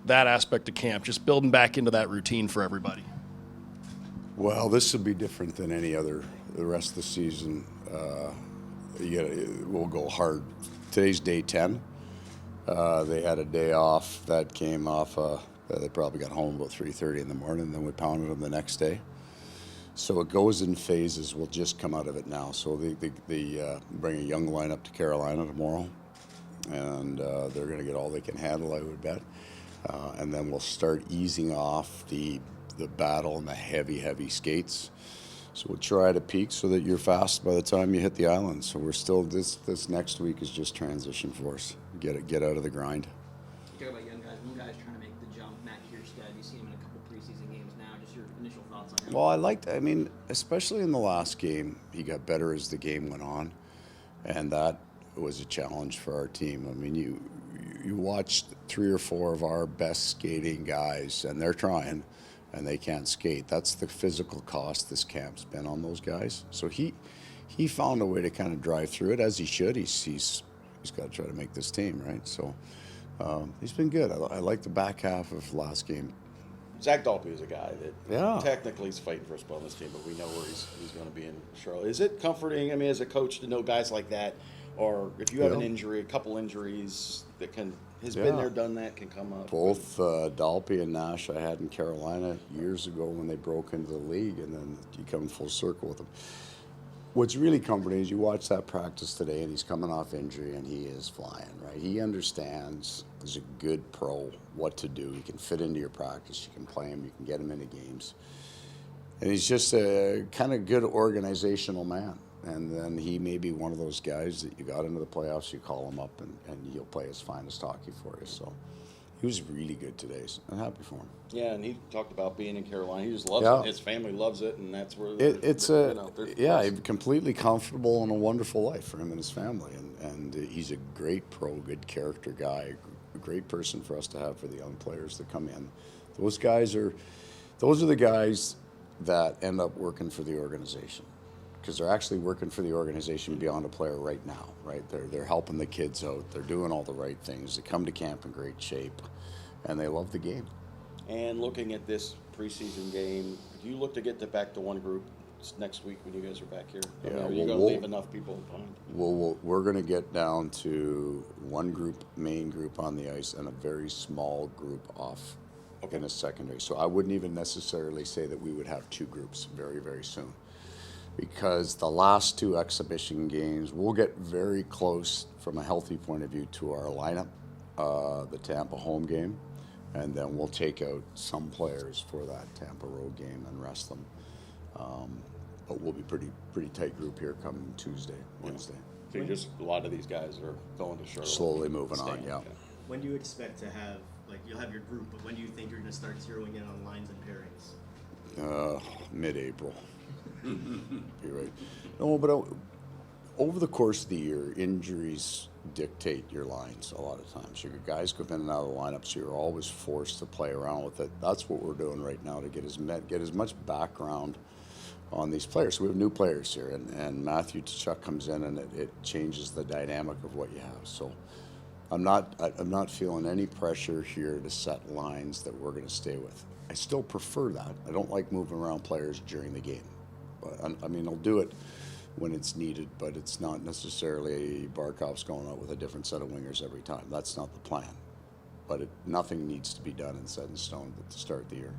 that aspect of camp, just building back into that routine for everybody? Well, this will be different than any other. The rest of the season, we'll go hard. Today's day 10. They had a day off that came off. They probably got home about 3:30 in the morning, and then we pounded them the next day. So it goes in phases. We'll just come out of it now. So they bring a young lineup to Carolina tomorrow, and they're going to get all they can handle, I would bet. And then we'll start easing off the battle and the heavy skates. So we'll try to peak so that you're fast by the time you hit the island. So we're still this next week is just transition for us. Get out of the grind. You talk about young guys. One guy's trying to make the jump. Matt Kierstead. You see him in a couple preseason games now. Just your initial thoughts on him. Well, especially in the last game, he got better as the game went on, and that was a challenge for our team. I mean, you watched 3 or 4 of our best skating guys, and they're trying, and they can't skate. That's the physical cost this camp's been on those guys. So he found a way to kind of drive through it, as he should. He's got to try to make this team, right? So he's been good. I like the back half of last game. Zach Dalpe is a guy that Yeah. technically is fighting for a spot on this team, but we know where he's going to be in Charlotte. Is it comforting, as a coach, to know guys like that? Or if you have an injury, a couple injuries that has been there, done that, can come up? Both Dalpe and Nash I had in Carolina years ago when they broke into the league, and then you come full circle with them. What's really comforting is you watch that practice today, and he's coming off injury, and he is flying, right? He understands, as a good pro, what to do. He can fit into your practice. You can play him. You can get him into games. And he's just a kind of good organizational man. And then he may be one of those guys that you got into the playoffs, you call him up, and he'll play his finest hockey for you. So he was really good today. So I'm happy for him. Yeah, and he talked about being in Carolina. He just loves it. His family loves it, and that's where completely comfortable and a wonderful life for him and his family. And he's a great pro, good character guy, a great person for us to have for the young players that come in. Those are the guys that end up working for the organization, because they're actually working for the organization beyond a player right now, right? They're helping the kids out. They're doing all the right things. They come to camp in great shape, and they love the game. And looking at this preseason game, do you look to get back to one group next week when you guys are back here? Are you going to leave enough people behind? We're going to get down to one main group on the ice, and a very small group off in a secondary. So I wouldn't even necessarily say that we would have 2 groups very, very soon, because the last 2 exhibition games, we'll get very close from a healthy point of view to our lineup, the Tampa home game, and then we'll take out some players for that Tampa road game and rest them. But we'll be pretty tight group here come Tuesday, Wednesday. So a lot of these guys are going to Charlotte. Slowly moving on, yeah. When do you expect to have, you'll have your group, but when do you think you're going to start zeroing in on lines and pairings? Mid-April. You're right. No, but over the course of the year, injuries dictate your lines a lot of times. Your guys go in and out of the lineup, so you're always forced to play around with it. That's what we're doing right now to get as much background on these players. So we have new players here, and Matthew Tkachuk comes in, and it changes the dynamic of what you have. So I'm not feeling any pressure here to set lines that we're going to stay with. I still prefer that. I don't like moving around players during the game. I'll do it when it's needed, but it's not necessarily Barkov's going out with a different set of wingers every time. That's not the plan. But nothing needs to be done and set in stone at the start of the year.